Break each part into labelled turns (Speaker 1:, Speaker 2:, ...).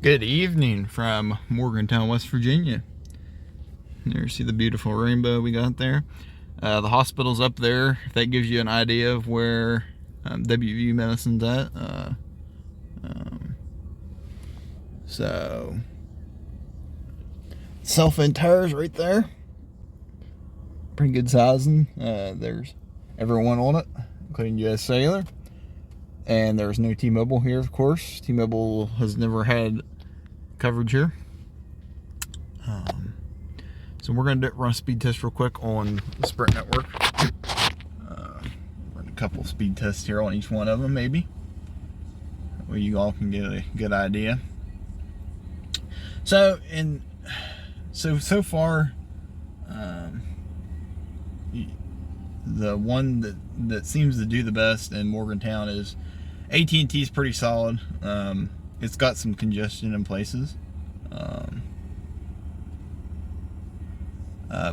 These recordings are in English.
Speaker 1: Good evening from Morgantown, West Virginia. There, see the beautiful rainbow we got there. The hospital's up there, if that gives you an idea of where WVU Medicine's at. So, self-end tires right there. Pretty good sizing. There's everyone on it, including US Cellular. And there's no T-Mobile here, of course. T-Mobile has never had coverage here. So we're going to run a speed test real quick on the Sprint network. Run a couple speed tests here on each one of them, maybe. That way you all can get a good idea. So far, the one that seems to do the best in Morgantown is AT&T is pretty solid. It's got some congestion in places.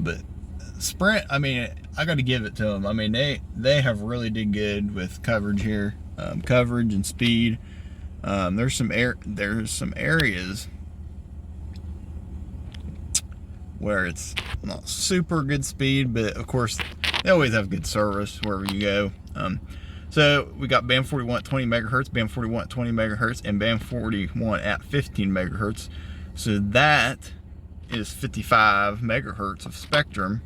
Speaker 1: But Sprint, I mean, I got to give it to them. I mean, they have really did good with coverage here, coverage and speed. There's some areas where it's not super good speed, but of course they always have good service wherever you go. So we got band 41 at 20 megahertz, band 41 at 20 megahertz, and band 41 at 15 megahertz. So that is 55 megahertz of spectrum,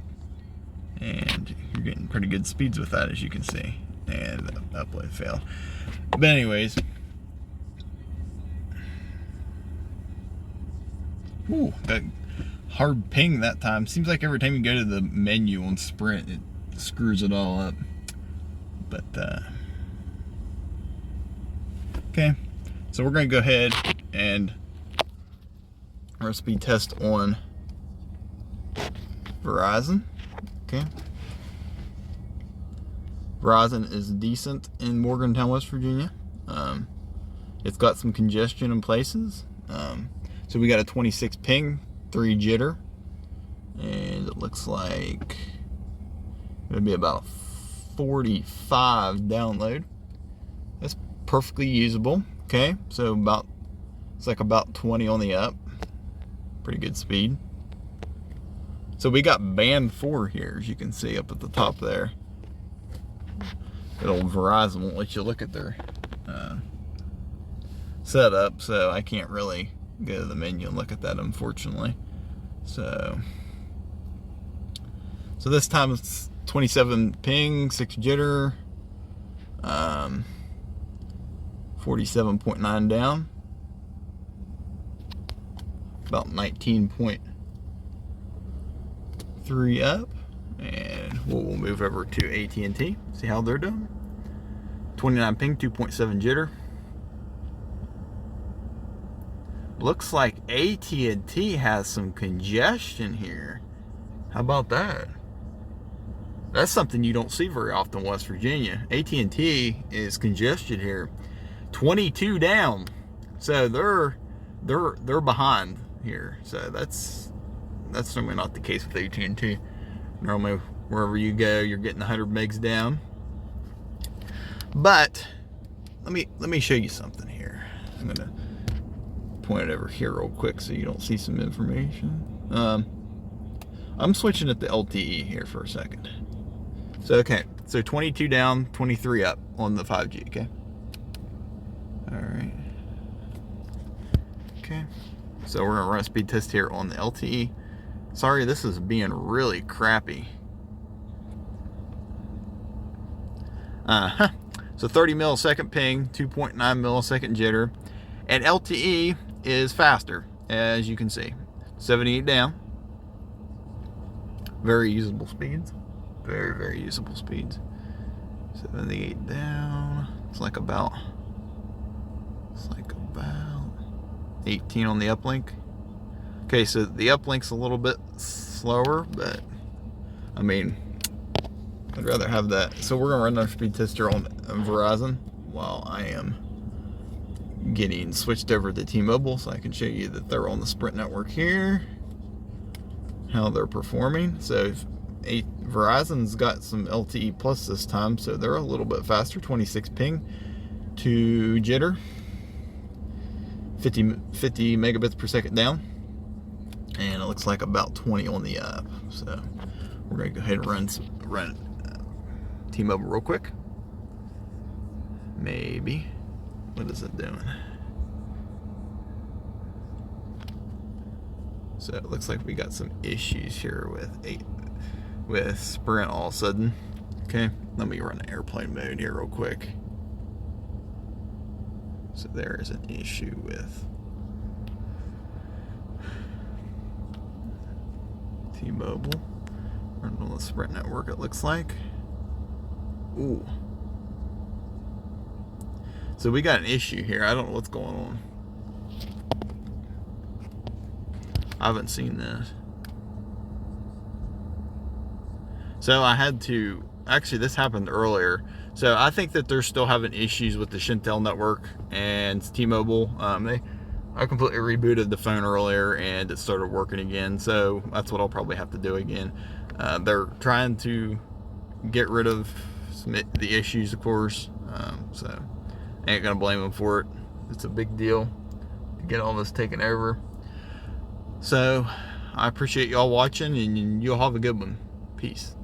Speaker 1: and you're getting pretty good speeds with that, as you can see. And the upload failed. But anyways, ooh, got hard ping that time. Seems like every time you go to the menu on Sprint, it screws it all up. But okay, so we're gonna go ahead and run a speed test on Verizon. Okay, Verizon is decent in Morgantown, West Virginia. It's got some congestion in places. So we got a 26 ping, 3 jitter, and it looks like it'll be about 45 download. That's perfectly usable. Okay, so it's like about 20 on the up. Pretty good speed. So we got band 4 here, as you can see up at the top there. Good old Verizon won't let you look at their setup, so I can't really go to the menu and look at that, unfortunately. So this time it's 27 ping, 6 jitter, 47.9 down, about 19.3 up, and we'll move over to AT&T, see how they're doing. 29 ping, 2.7 jitter. Looks like AT&T has some congestion here. How about that? That's something you don't see very often in West Virginia. AT&T is congested here. 22 down. So they're behind here. So that's normally not the case with AT&T. Normally wherever you go, you're getting 100 megs down. But let me show you something here. I'm gonna point it over here real quick so you don't see some information. I'm switching it to LTE here for a second. So okay, so 22 down, 23 up on the 5G, okay? Alright. Okay. So we're gonna run a speed test here on the LTE. Sorry, this is being really crappy. So 30 millisecond ping, 2.9 millisecond jitter, and LTE is faster, as you can see. 78 down. Very usable speeds. Very, very usable speeds. 78 down. It's like about 18 on the uplink. Okay, so the uplink's a little bit slower, but I mean, I'd rather have that. So we're gonna run our speed tester on Verizon while I am getting switched over to T-Mobile, so I can show you that they're on the Sprint network here, how they're performing. So Verizon's got some LTE plus this time, so they're a little bit faster. 26 ping, 2 jitter, 50 megabits per second down, and it looks like about 20 on the up. So we're gonna go ahead and run T-Mobile real quick. Maybe. What is it doing? So it looks like we got some issues here with Sprint all of a sudden. Okay, let me run airplane mode here real quick. So there is an issue with T-Mobile running on the Sprint network, it looks like. Ooh. So we got an issue here. I don't know what's going on. I haven't seen this. So I had to, actually this happened earlier. So I think that they're still having issues with the Shentel network and T-Mobile. I completely rebooted the phone earlier and it started working again. So that's what I'll probably have to do again. They're trying to get rid of the issues, of course. So I ain't gonna blame them for it. It's a big deal to get all this taken over. So I appreciate y'all watching, and y'all have a good one. Peace.